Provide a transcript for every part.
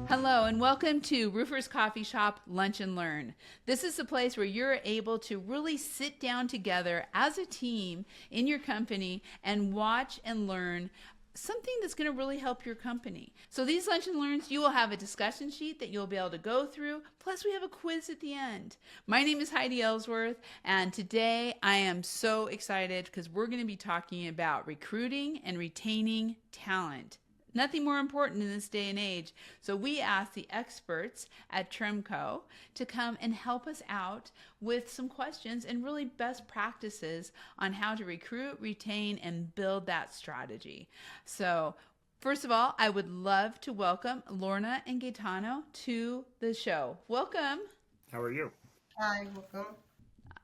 Hello and welcome to Roofers Coffee Shop Lunch and Learn. This is the place where you're able to really sit down together as a team in your company and watch and learn something that's going to really help your company. So these lunch and learns, you will have a discussion sheet that you'll be able to go through. Plus we have a quiz at the end. My name is Heidi Ellsworth, and today I am so excited because we're going to be talking about recruiting and retaining talent. Nothing more important in this day and age. So we asked the experts at Tremco to come and help us out with some questions and really best practices on how to recruit, retain, and build that strategy. So first of all, I would love to welcome Lorna and Gaetano to the show. Welcome. How are you? Hi, welcome.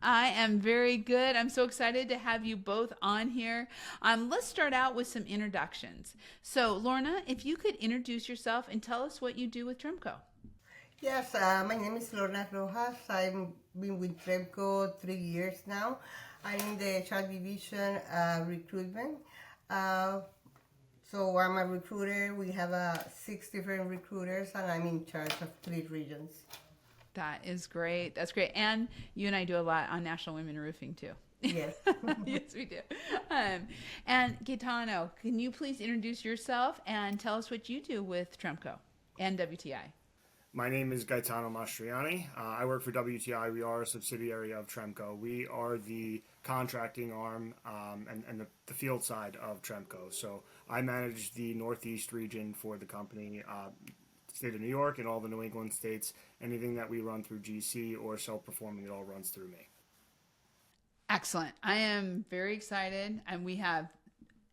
I am very good. I'm so excited to have you both on here. Let's start out with some introductions. So, Lorna, if you could introduce yourself and tell us what you do with Tremco. Yes, my name is Lorna Rojas. I've been with Tremco 3 years now. I'm in the HR division recruitment. So I'm a recruiter. We have 6 different recruiters, and I'm in charge of 3 regions. That is great. That's great. And you and I do a lot on National Women Roofing too. Yes. Yes, we do. And Gaetano, can you please introduce yourself and tell us what you do with Tremco and WTI? My name is Gaetano Mastroianni. I work for WTI. We are a subsidiary of Tremco. We are the contracting arm and the field side of Tremco. So I manage the Northeast region for the company, state of New York and all the New England states. Anything that we run through GC or self-performing, it all runs through me. Excellent. I am very excited, and we have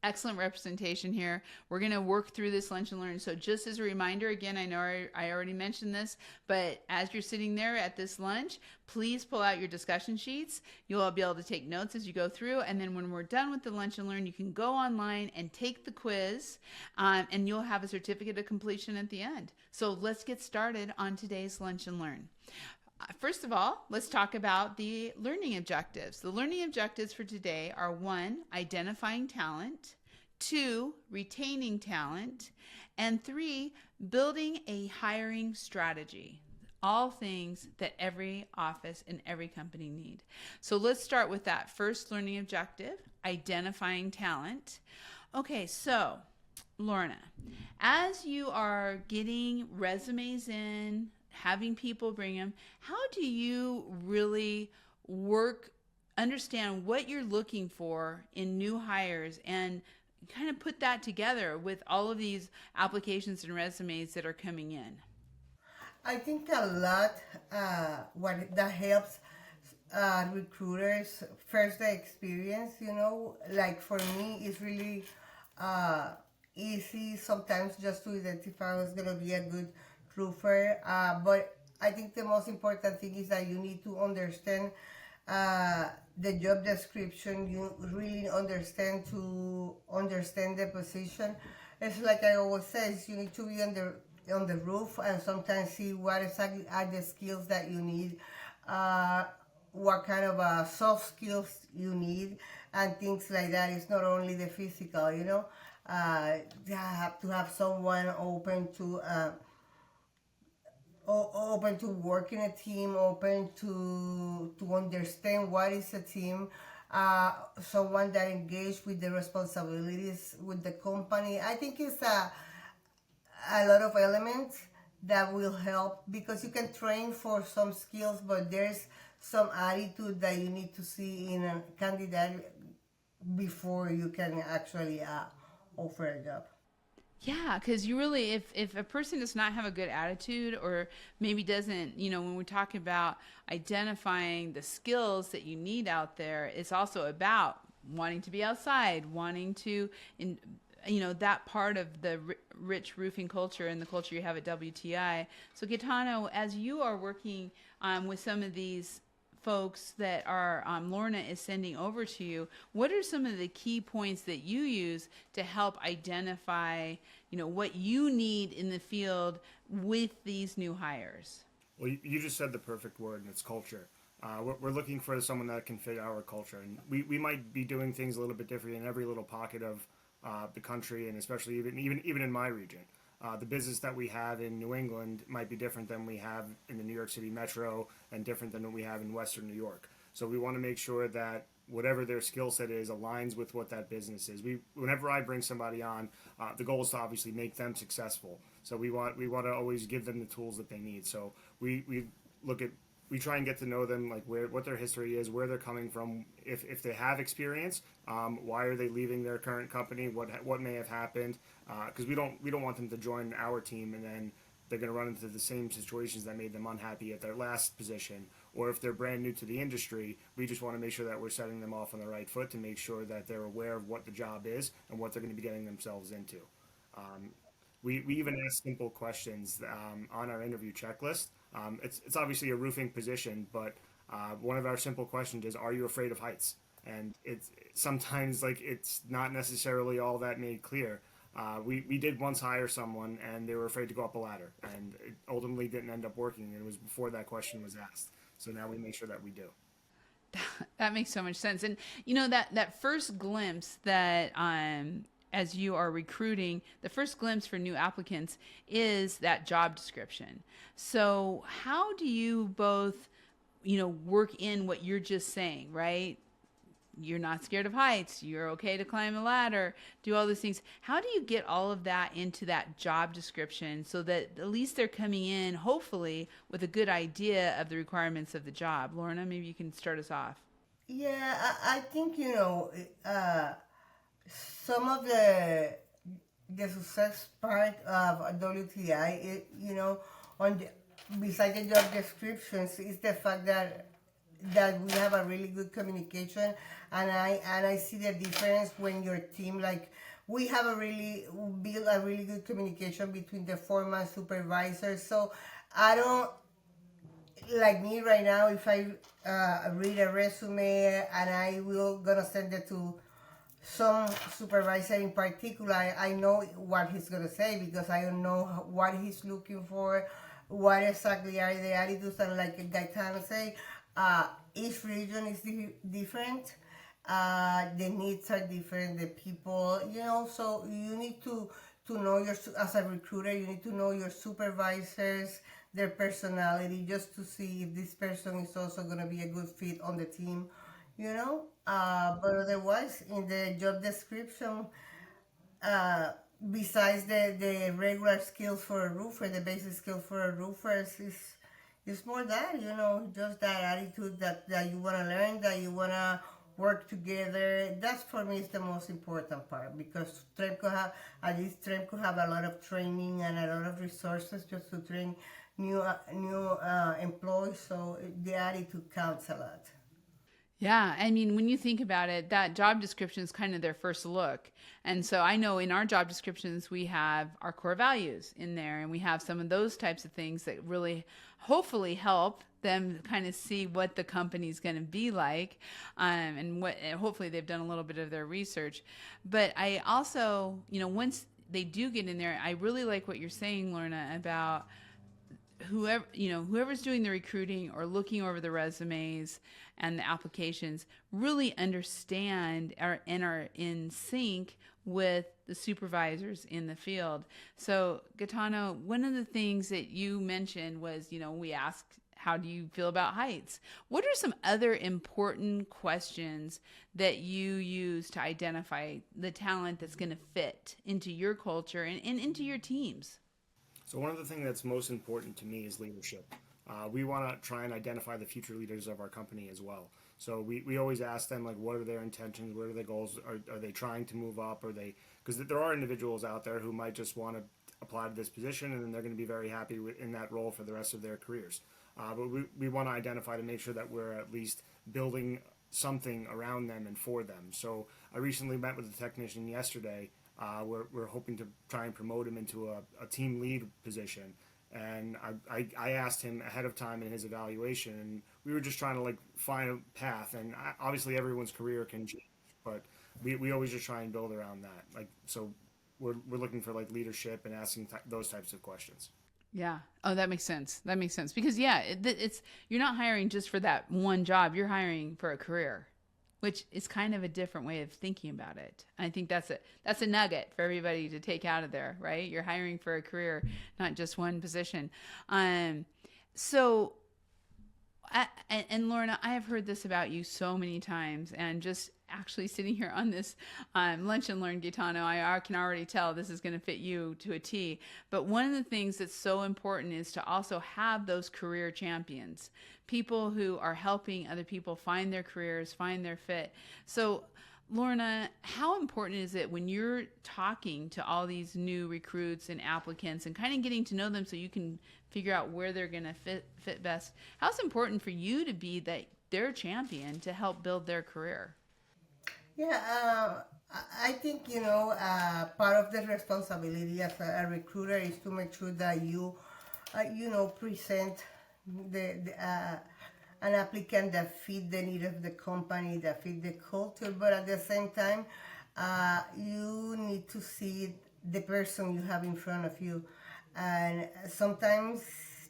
excellent representation here. We're going to work through this lunch and learn. So just as a reminder, again, I know I already mentioned this, but as you're sitting there at this lunch, please pull out your discussion sheets. You'll be able to take notes as you go through. And then when we're done with the lunch and learn, you can go online and take the quiz, and you'll have a certificate of completion at the end. So let's get started on today's lunch and learn. First of all, let's talk about the learning objectives. The learning objectives for today are 1, identifying talent, 2, retaining talent, and 3, building a hiring strategy. All things that every office and every company need. So let's start with that first learning objective, identifying talent. Okay, so Lorna, as you are getting resumes in, having people bring them, how do you really understand what you're looking for in new hires and kind of put that together with all of these applications and resumes that are coming in? I think a lot what that helps recruiters, first the experience, like for me, it's really easy sometimes just to identify who's going to be a good roofer, but I think the most important thing is that you need to understand the job description. You really understand the position. It's like I always say, you need to be on the roof and sometimes see what exactly are the skills that you need, what kind of soft skills you need, and things like that. It's not only the physical, you have to have someone open to work in a team, open to understand what is a team, someone that engaged with the responsibilities with the company. I think it's a lot of elements that will help because you can train for some skills, but there's some attitude that you need to see in a candidate before you can actually offer a job. Yeah, because you really, if a person does not have a good attitude or maybe doesn't, when we talk about identifying the skills that you need out there, it's also about wanting to be outside, wanting to, that part of the rich roofing culture and the culture you have at WTI. So Gaetano, as you are working with some of these folks that are Lorna is sending over to you, what are some of the key points that you use to help identify, what you need in the field with these new hires? Well, you just said the perfect word, and it's culture. We're looking for someone that can fit our culture, and we might be doing things a little bit different in every little pocket of the country, and especially even in my region. the business that we have in New England might be different than we have in the New York City metro and different than what we have in Western New York. So we want to make sure that whatever their skill set is aligns with what that business is. Whenever I bring somebody on, the goal is to obviously make them successful. So we want to always give them the tools that they need. So we try and get to know them, like what their history is, where they're coming from, if they have experience, why are they leaving their current company, what may have happened, because we don't want them to join our team and then they're going to run into the same situations that made them unhappy at their last position. Or if they're brand new to the industry, we just want to make sure that we're setting them off on the right foot to make sure that they're aware of what the job is and what they're going to be getting themselves into. We even ask simple questions on our interview checklist. It's obviously a roofing position, but one of our simple questions is, are you afraid of heights? And it's sometimes like it's not necessarily all that made clear. We did once hire someone and they were afraid to go up a ladder, and it ultimately didn't end up working. It was before that question was asked. So now we make sure that we do. That makes so much sense. And you know, that first glimpse that as you are recruiting, the first glimpse for new applicants is that job description. So how do you both, work in what you're just saying, right? You're not scared of heights. You're okay to climb a ladder, do all those things. How do you get all of that into that job description so that at least they're coming in, hopefully, with a good idea of the requirements of the job? Lorna, maybe you can start us off. Yeah, I think, some of the success part of WTI, besides the job descriptions, is the fact that we have a really good communication, and I see the difference when your team, like, we have build a really good communication between the foreman, supervisors. So I don't, like me right now, if I read a resume and I will gonna send it to some supervisor in particular, I know what he's gonna say because I don't know what he's looking for, what exactly are the attitudes, and like Gaetano say, each region is different. The needs are different. The people, so you need to know as a recruiter, you need to know your supervisors, their personality, just to see if this person is also going to be a good fit on the team, But otherwise, in the job description, besides the regular skills for a roofer, the basic skills for a roofer is more that, just that attitude that you want to learn, that you want to work together. That's for me is the most important part, because Tremco have a lot of training and a lot of resources just to train new employees. So the attitude counts a lot. Yeah, I mean, when you think about it, that job description is kind of their first look. And so I know in our job descriptions, we have our core values in there, and we have some of those types of things that really hopefully help them kind of see what the company's going to be like, and hopefully they've done a little bit of their research. But I also, once they do get in there, I really like what you're saying, Lorna, about whoever's doing the recruiting or looking over the resumes and the applications really understand and are in sync with the supervisors in the field. So Gaetano, one of the things that you mentioned was, we asked, how do you feel about heights? What are some other important questions that you use to identify the talent that's going to fit into your culture and into your teams? So one of the things that's most important to me is leadership. We want to try and identify the future leaders of our company as well. So we always ask them, like, what are their intentions? What are their goals? Are they trying to move up? Because there are individuals out there who might just want to apply to this position and then they're going to be very happy in that role for the rest of their careers. But we want to identify to make sure that we're at least building something around them and for them. So I recently met with a technician yesterday. We're hoping to try and promote him into a team lead position. And I asked him ahead of time in his evaluation, and we were just trying to find a path. And obviously everyone's career can change, but we always just try and build around that. So we're looking for leadership and asking those types of questions. Yeah. Oh, that makes sense. That makes sense because it's you're not hiring just for that one job. You're hiring for a career. which is kind of a different way of thinking about it. I think that's a nugget for everybody to take out of there, right? You're hiring for a career, not just one position. So, and Lorna, I have heard this about you so many times, and just actually sitting here on this Lunch and Learn, Gaetano, I can already tell this is going to fit you to a T. But one of the things that's so important is to also have those career champions, people who are helping other people find their careers, find their fit. So, Lorna, how important is it when you're talking to all these new recruits and applicants and kind of getting to know them so you can figure out where they're going to fit best? How's it important for you to be their champion to help build their career? Yeah, I think, part of the responsibility as a recruiter is to make sure that you, present an applicant that fit the need of the company, that fit the culture, but at the same time, you need to see the person you have in front of you. And sometimes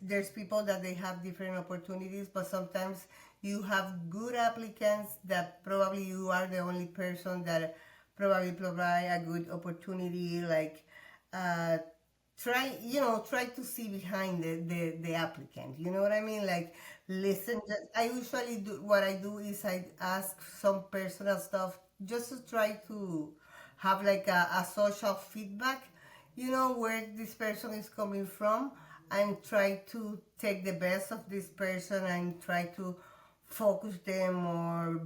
there's people that they have different opportunities, but sometimes you have good applicants that probably you are the only person that probably provide a good opportunity. Like, try to see behind the applicant. You know what I mean? Like, listen. I usually do what I do is I ask some personal stuff just to try to have like a social feedback. Where this person is coming from, and try to take the best of this person and try to focus them or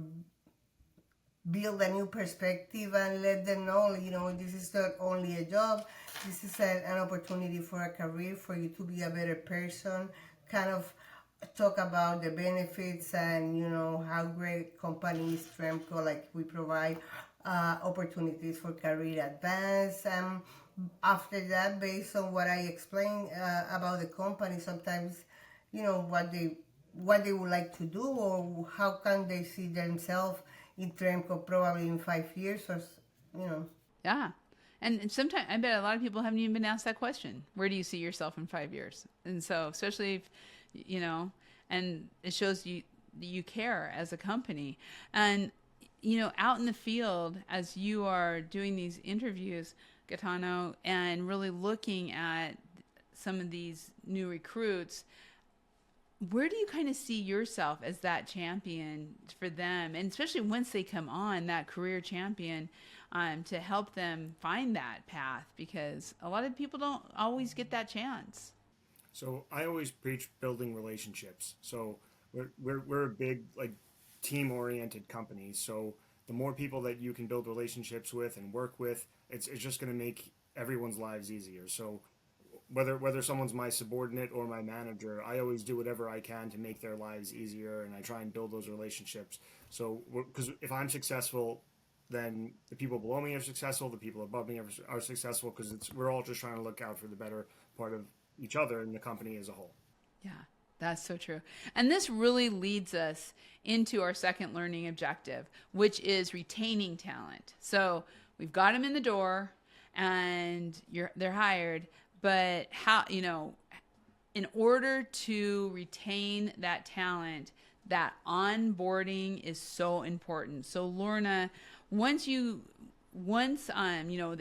build a new perspective and let them know, this is not only a job, this is an opportunity for a career, for you to be a better person, kind of talk about the benefits and, how great companies, Tremco, like we provide opportunities for career advance. After that, based on what I explained about the company, sometimes, what they would like to do or how can they see themselves in Tremco probably in 5 years or. Yeah. And sometimes I bet a lot of people haven't even been asked that question. Where do you see yourself in 5 years? And so, especially if, and it shows you care as a company. And, out in the field, as you are doing these interviews, Gaetano, and really looking at some of these new recruits, where do you kind of see yourself as that champion for them? And especially once they come on, that career champion, to help them find that path, because a lot of people don't always get that chance. So I always preach building relationships. So we're a big team-oriented company. So the more people that you can build relationships with and work with, it's just going to make everyone's lives easier. So whether someone's my subordinate or my manager, I always do whatever I can to make their lives easier, and I try and build those relationships. So because if I'm successful, then the people below me are successful, the people above me are successful, because we're all just trying to look out for the better part of each other and the company as a whole. Yeah, that's so true. And this really leads us into our second learning objective, which is retaining talent. So we've got them in the door and they're hired, but how, in order to retain that talent, that onboarding is so important. So Lorna, once the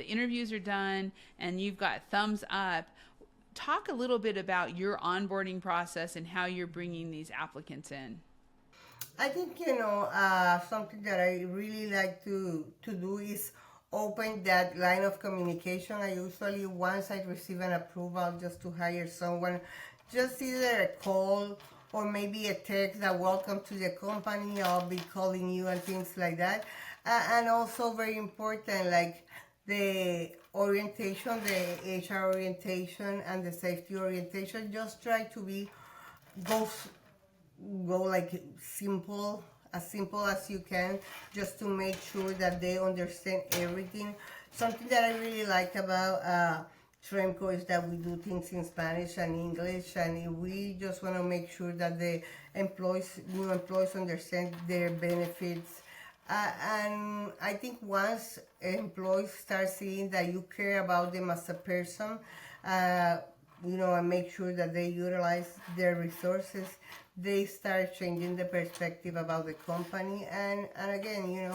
interviews are done and you've got thumbs up, talk a little bit about your onboarding process and how you're bringing these applicants in. I think, something that I really like to do is open that line of communication. I usually, once I receive an approval just to hire someone, just either a call or maybe a text that welcome to the company, I'll be calling you and things like that. And also very important, like the orientation, the HR orientation and the safety orientation, just try to go like simple as you can, just to make sure that they understand everything. Something that I really like about Tremco is that we do things in Spanish and English, and we just want to make sure that the new employees understand their benefits. And I think once employees start seeing that you care about them as a person, and make sure that they utilize their resources, they start changing the perspective about the company. And again,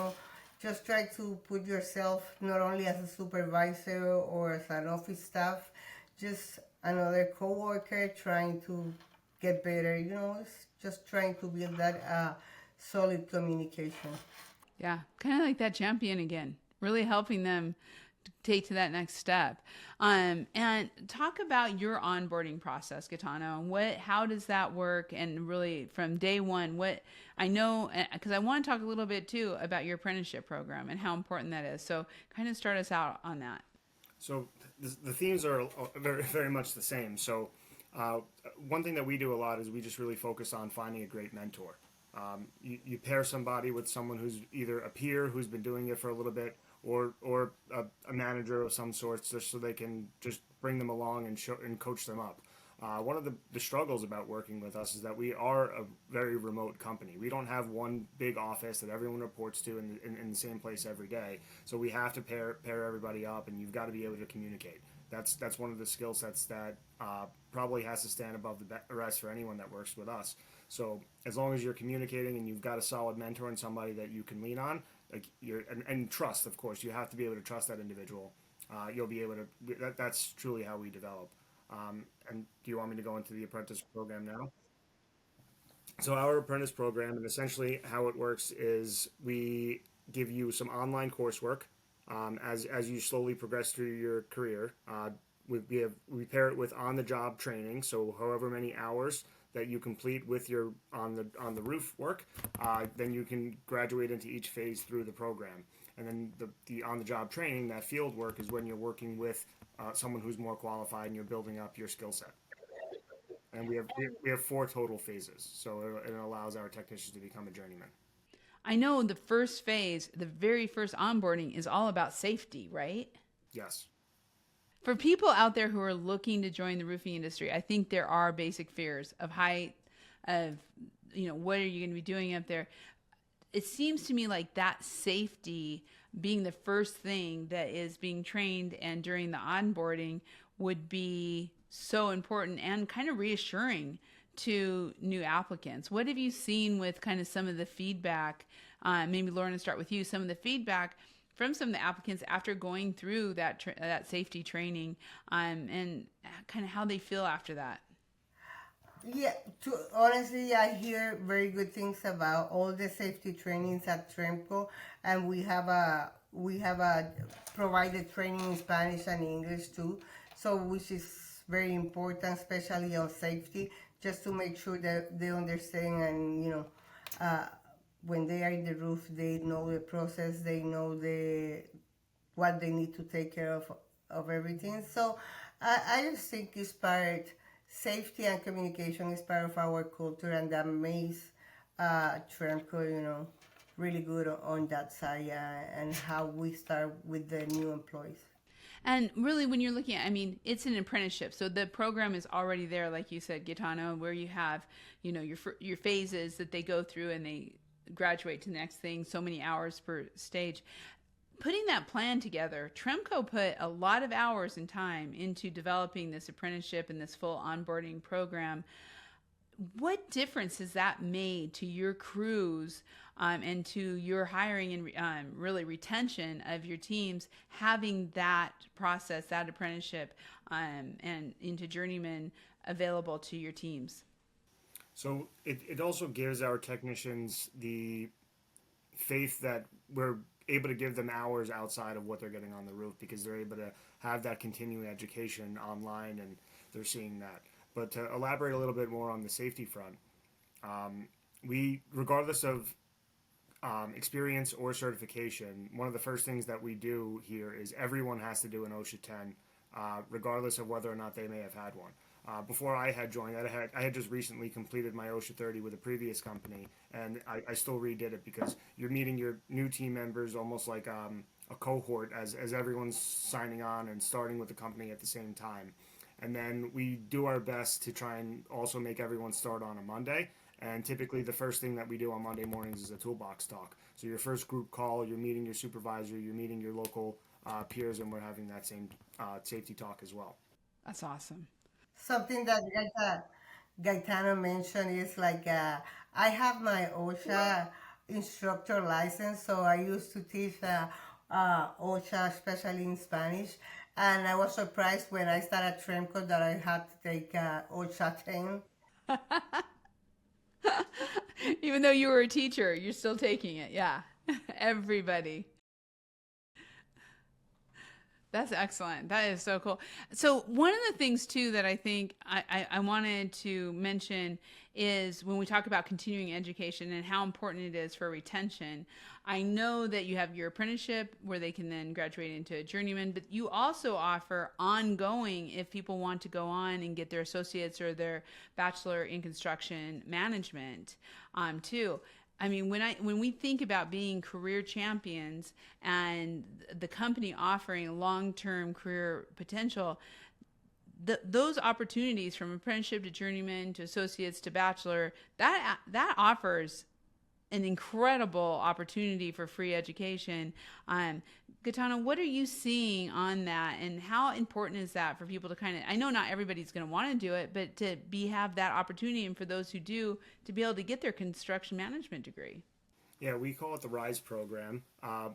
just try to put yourself not only as a supervisor or as an office staff, just another coworker trying to get better. It's just trying to build that solid communication. Yeah, kind of like that champion again, really helping them take to that next step. And talk about your onboarding process, Gaetano. How does that work? And really from day one, what I know, because I want to talk a little bit too about your apprenticeship program and how important that is. So kind of start us out on that. So the themes are very, very much the same. So one thing that we do a lot is we just really focus on finding a great mentor. You pair somebody with someone who's either a peer who's been doing it for a little bit, or a manager of some sort, just so they can just bring them along and coach them up. One of the struggles about working with us is that we are a very remote company. We don't have one big office that everyone reports to in the same place every day. So we have to pair everybody up, and you've got to be able to communicate. That's one of the skill sets that probably has to stand above the rest for anyone that works with us. So as long as you're communicating and you've got a solid mentor and somebody that you can lean on, and trust, of course, you have to be able to trust that individual. You'll be able to. That's truly how we develop. And do you want me to go into the apprentice program now? So our apprentice program, and essentially how it works is we give you some online coursework as you slowly progress through your career. We pair it with on the job training. So however many hours that you complete with your on the roof work, then you can graduate into each phase through the program. And then the on the job training, that field work, is when you're working with someone who's more qualified and you're building up your skill set. And we have 4 total phases, so it allows our technicians to become a journeyman. I know the first phase, the very first onboarding, is all about safety, right? Yes. For people out there who are looking to join the roofing industry, I think there are basic fears of height, of, what are you going to be doing up there? It seems to me like that safety being the first thing that is being trained and during the onboarding would be so important and kind of reassuring to new applicants. What have you seen with kind of some of the feedback? Maybe Lorna, start with you. Some of the feedback from some of the applicants after going through that safety training, and kind of how they feel after that. Yeah, honestly, I hear very good things about all the safety trainings at Tremco, and we have a provided training in Spanish and English too, so which is very important, especially on safety, just to make sure that they understand, and when they are in the roof, they know the process, they know what they need to take care of everything. So I just think it's part. Safety and communication is part of our culture, and that makes Tremco, really good on that side, and how we start with the new employees. And really, when you're looking at, it's an apprenticeship, so the program is already there, like you said, Gaetano, where you have, your phases that they go through and they graduate to the next thing, so many hours per stage. Putting that plan together, Tremco put a lot of hours and time into developing this apprenticeship and this full onboarding program. What difference has that made to your crews and to your hiring and really retention of your teams, having that process, that apprenticeship, and into journeyman available to your teams? So it also gives our technicians the faith that we're able to give them hours outside of what they're getting on the roof, because they're able to have that continuing education online and they're seeing that. But to elaborate a little bit more on the safety front, we, regardless of experience or certification, one of the first things that we do here is everyone has to do an OSHA 10, regardless of whether or not they may have had one. Before I had joined, I had just recently completed my OSHA 30 with a previous company, and I still redid it, because you're meeting your new team members almost like a cohort as everyone's signing on and starting with the company at the same time. And then we do our best to try and also make everyone start on a Monday. And typically the first thing that we do on Monday mornings is a toolbox talk. So your first group call, you're meeting your supervisor, you're meeting your local peers, and we're having that same safety talk as well. That's awesome. Something that Gaetano mentioned is like I have my OSHA instructor license, so I used to teach OSHA, especially in Spanish. And I was surprised when I started Tremco that I had to take OSHA 10. Even though you were a teacher, you're still taking it. Yeah. Everybody. That's excellent. That is so cool. So one of the things too that I think I wanted to mention is when we talk about continuing education and how important it is for retention. I know that you have your apprenticeship where they can then graduate into a journeyman, but you also offer ongoing if people want to go on and get their associates or their bachelor in construction management too. I mean, when we think about being career champions and the company offering long-term career potential, those opportunities from apprenticeship to journeyman to associates to bachelor, that offers an incredible opportunity for free education. Gaetano, what are you seeing on that, and how important is that for people to kind of? I know not everybody's going to want to do it, but to have that opportunity, and for those who do, to be able to get their construction management degree. Yeah, we call it the RISE program.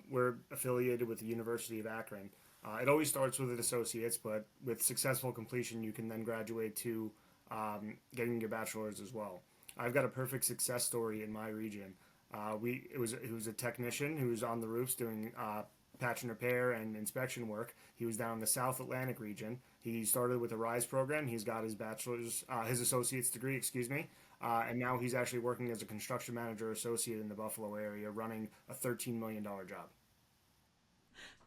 We're affiliated with the University of Akron. It always starts with an associate's, but with successful completion, you can then graduate to getting your bachelor's as well. I've got a perfect success story in my region. It was a technician who was on the roofs doing patch and repair and inspection work. He was down in the South Atlantic region. He started with a RISE program. He's got his his associate's degree, excuse me, and now he's actually working as a construction manager associate in the Buffalo area, running a $13 million job.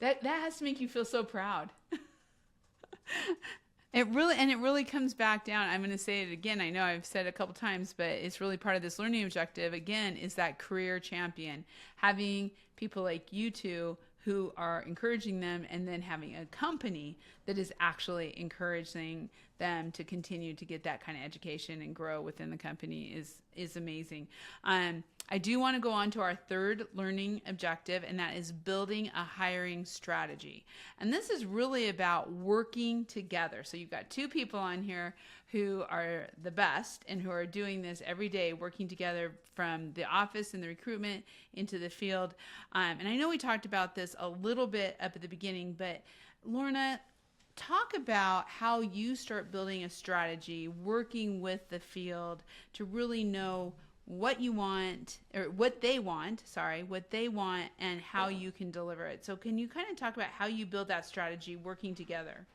That has to make you feel so proud. It really comes back down. I'm going to say it again. I know I've said it a couple times, but it's really part of this learning objective. Again, is that career champion, having people like you two who are encouraging them, and then having a company that is actually encouraging them to continue to get that kind of education and grow within the company is amazing. I do want to go on to our third learning objective, and that is building a hiring strategy. And this is really about working together. So you've got two people on here who are the best and who are doing this every day, working together from the office and the recruitment into the field. And I know we talked about this a little bit up at the beginning, but Lorna, talk about how you start building a strategy, working with the field to really know what you want, or what they want, and how you can deliver it. So can you kind of talk about how you build that strategy working together?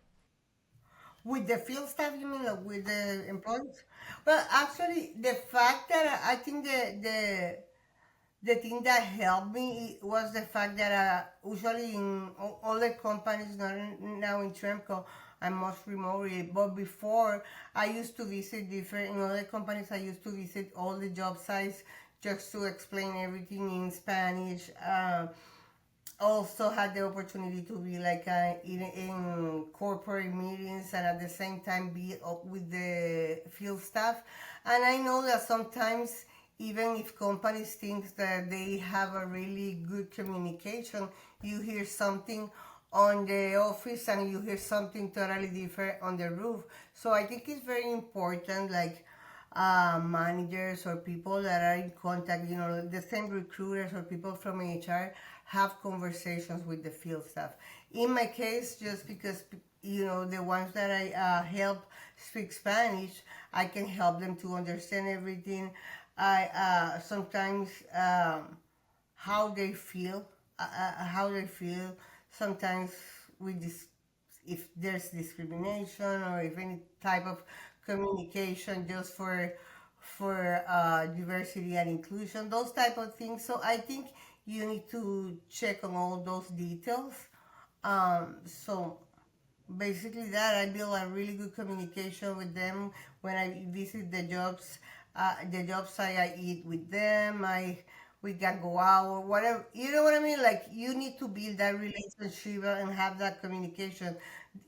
With the field staff, you mean, like with the employees? Well, actually, the fact that I think the thing that helped me was the fact that usually in all the companies, not now in Tremco, I'm most remotely. But before, I used to visit in other companies, I used to visit all the job sites just to explain everything in Spanish. Also had the opportunity to be like in corporate meetings and at the same time be up with the field staff. And I know that sometimes even if companies think that they have a really good communication, you hear something on the office and you hear something totally different on the roof. So I think it's very important, like managers or people that are in contact, the same recruiters or people from HR have conversations with the field staff. In my case, just because, the ones that I help speak Spanish, I can help them to understand everything. I sometimes how they feel, Sometimes we if there's discrimination or if any type of communication just for diversity and inclusion, those type of things. So I think you need to check on all those details. So basically that I build a really good communication with them when I visit the job site. I eat with them. We can go out or whatever. You know what I mean? Like you need to build that relationship and have that communication.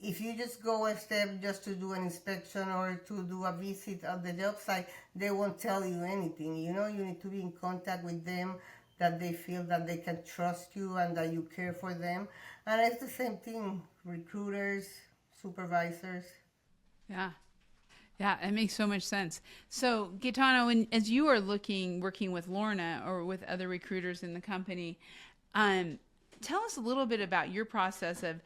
If you just go a step just to do an inspection or to do a visit of the job site, they won't tell you anything. You need to be in contact with them, that they feel that they can trust you and that you care for them. And it's the same thing, recruiters, supervisors. Yeah. Yeah, it makes so much sense. So, Gaetano, as you are working with Lorna or with other recruiters in the company, um, tell us a little bit about your process of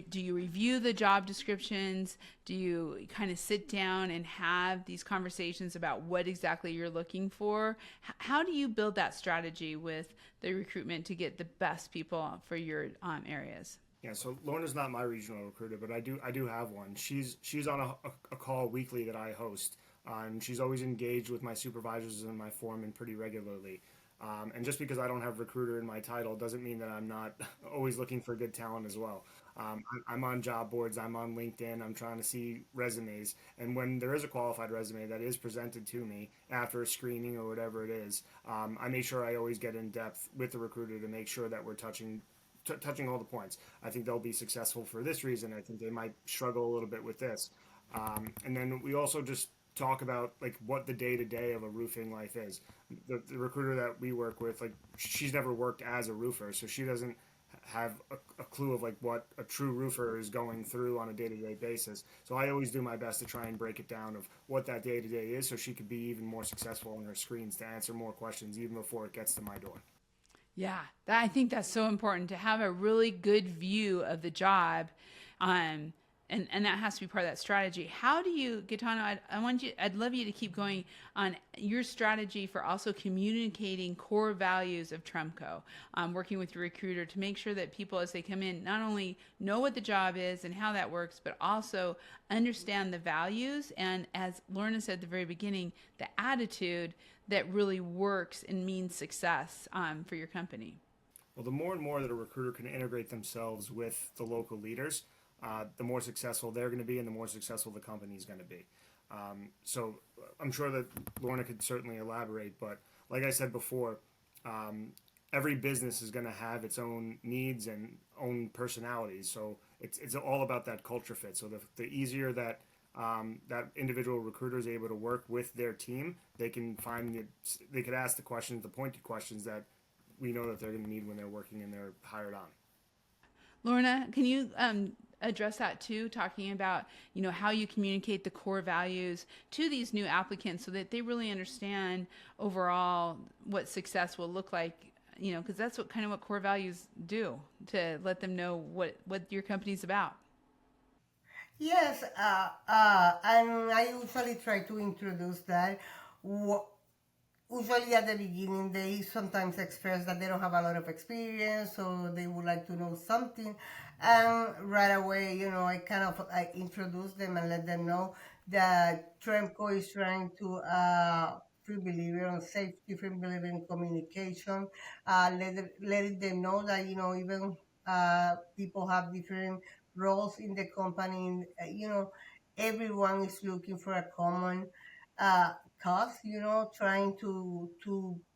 do you review the job descriptions? Do you kind of sit down and have these conversations about what exactly you're looking for? How do you build that strategy with the recruitment to get the best people for your areas? Yeah, so Lorna's not my regional recruiter, but I do have one. She's on a call weekly that I host, and she's always engaged with my supervisors and my foreman pretty regularly. And just because I don't have recruiter in my title doesn't mean that I'm not always looking for good talent as well. I'm on job boards, I'm on LinkedIn, I'm trying to see resumes, and when there is a qualified resume that is presented to me after a screening or whatever it is, I make sure I always get in depth with the recruiter to make sure that we're touching all the points. I think they'll be successful for this reason. I think they might struggle a little bit with this. And then we also just talk about like what the day to day of a roofing life is. The recruiter that we work with, like she's never worked as a roofer, so she doesn't have a clue of like what a true roofer is going through on a day to day basis. So I always do my best to try and break it down of what that day to day is, so she could be even more successful on her screens to answer more questions even before it gets to my door. Yeah, I think that's so important to have a really good view of the job. Um, and that has to be part of that strategy. How do you, Gaetano, I'd love you to keep going on your strategy for also communicating core values of Tremco, working with your recruiter to make sure that people, as they come in, not only know what the job is and how that works, but also understand the values. And as Lorna said at the very beginning, the attitude that really works and means success for your company. Well, the more and more that a recruiter can integrate themselves with the local leaders, the more successful they're going to be and the more successful the company is going to be. So I'm sure that Lorna could certainly elaborate, but like I said before, every business is going to have its own needs and own personalities. So it's all about that culture fit. So the easier that that individual recruiter is able to work with their team, they can they could ask the pointed questions that we know that they're going to need when they're working and they're hired on. Lorna, can you address that too, talking about how you communicate the core values to these new applicants so that they really understand overall what success will look like? Because that's what core values do, to let them know what your company's about. Yes, and I usually try to introduce that. Wh- Usually at the beginning, they sometimes express that they don't have a lot of experience, so they would like to know something. And right away, I introduce them and let them know that Tremco is trying to free believer on safety, free believer in communication, letting them know that, even people have different roles in the company. Everyone is looking for a common uh, cause, trying to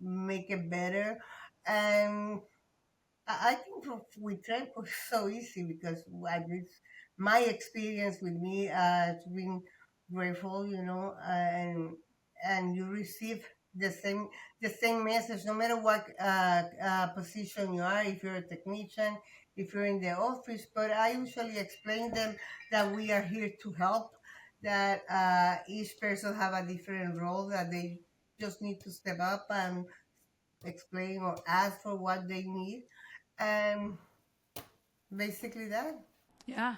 make it better. And I think with Tremco it's so easy because at least my experience with me has been grateful, and you receive the same the same message no matter what position you are. If you're a technician, if you're in the office, but I usually explain them that we are here to help. That each person have a different role that they just need to step up and explain or ask for what they need, and basically that. Yeah,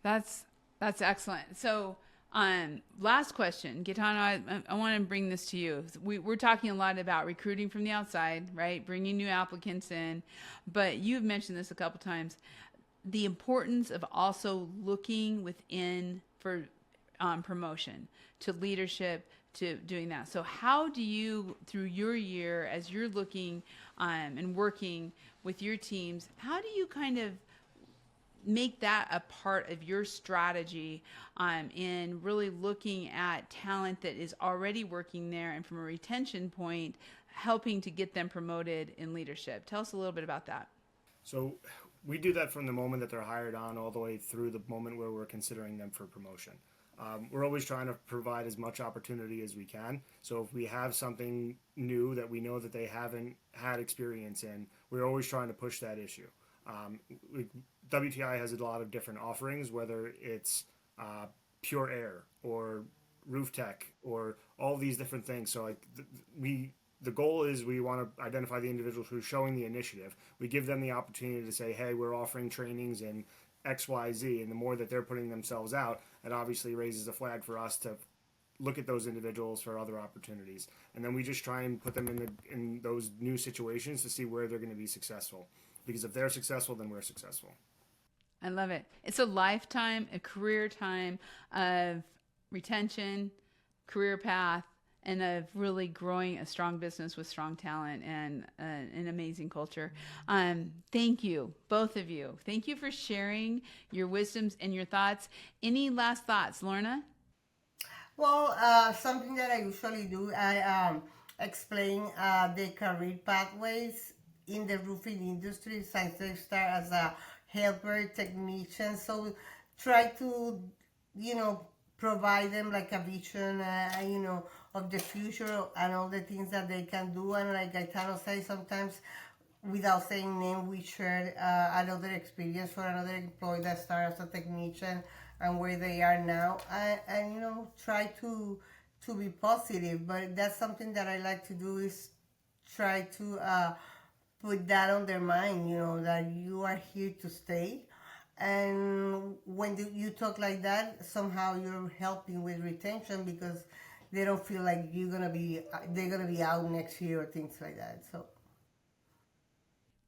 that's excellent. So, last question, Gaetano, I want to bring this to you. We're talking a lot about recruiting from the outside, right? Bringing new applicants in, but you've mentioned this a couple times. The importance of also looking within for promotion to leadership, to doing that. So, how do you, through your year, as you're looking and working with your teams, how do you kind of make that a part of your strategy in really looking at talent that is already working there, and from a retention point, helping to get them promoted in leadership? Tell us a little bit about that. So we do that from the moment that they're hired on all the way through the moment where we're considering them for promotion. We're always trying to provide as much opportunity as we can. So if we have something new that we know that they haven't had experience in, we're always trying to push that issue. Um, WTI has a lot of different offerings, whether it's pure air or roof tech or all these different things. So like the goal is we want to identify the individuals who are showing the initiative. We give them the opportunity to say, hey, we're offering trainings in XYZ, and the more that they're putting themselves out, it obviously raises a flag for us to look at those individuals for other opportunities. And then we just try and put them in those new situations to see where they're going to be successful. Because if they're successful, then we're successful. I love it. It's a lifetime, a career time of retention, career path, and of really growing a strong business with strong talent and an amazing culture. Thank you, both of you. Thank you for sharing your wisdoms and your thoughts. Any last thoughts, Lorna? Well, something that I usually do, I explain the career pathways in the roofing industry since they start as a helper technician. So try to, provide them like a vision, of the future and all the things that they can do. And like Gaetano says, sometimes without saying name, we share another experience for another employee that started as a technician and where they are now, and try to be positive. But that's something that I like to do, is try to put that on their mind, that you are here to stay. And when you talk like that, somehow you're helping with retention, because they don't feel like they're gonna be out next year or things like that. So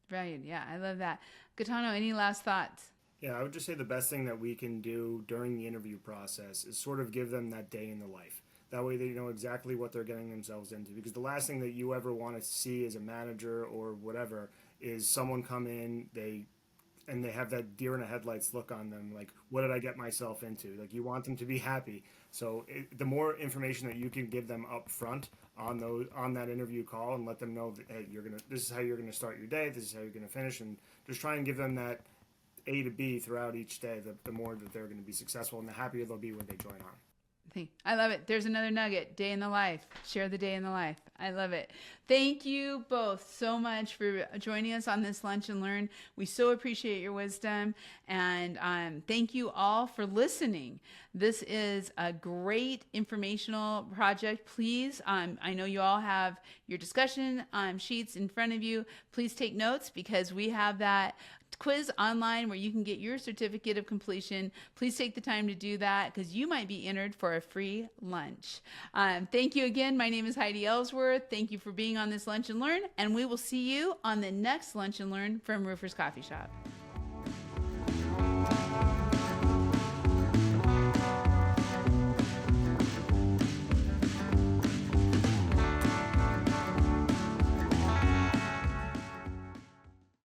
Brilliant. Yeah, I love that. Gaetano, any last thoughts? Yeah, I would just say the best thing that we can do during the interview process is sort of give them that day in the life. That way they know exactly what they're getting themselves into. Because the last thing that you ever want to see as a manager or whatever is someone come in, they have that deer in the headlights look on them, like, what did I get myself into? Like, you want them to be happy. So the more information that you can give them up front on that interview call, and let them know that, hey, this is how you're gonna start your day, this is how you're gonna finish, and just try and give them that A to B throughout each day, the more that they're going to be successful, and the happier they'll be when they join on. I love it. There's another nugget. Day in the life. Share the day in the life. I love it. Thank you both so much for joining us on this Lunch and Learn. We so appreciate your wisdom. And thank you all for listening. This is a great informational project. Please, I know you all have your discussion sheets in front of you. Please take notes, because we have that quiz online where you can get your certificate of completion. Please take the time to do that, because you might be entered for a free lunch. Thank you again. My name is Heidi Ellsworth. Thank you for being on this Lunch and Learn, and we will see you on the next Lunch and Learn from Roofers Coffee Shop.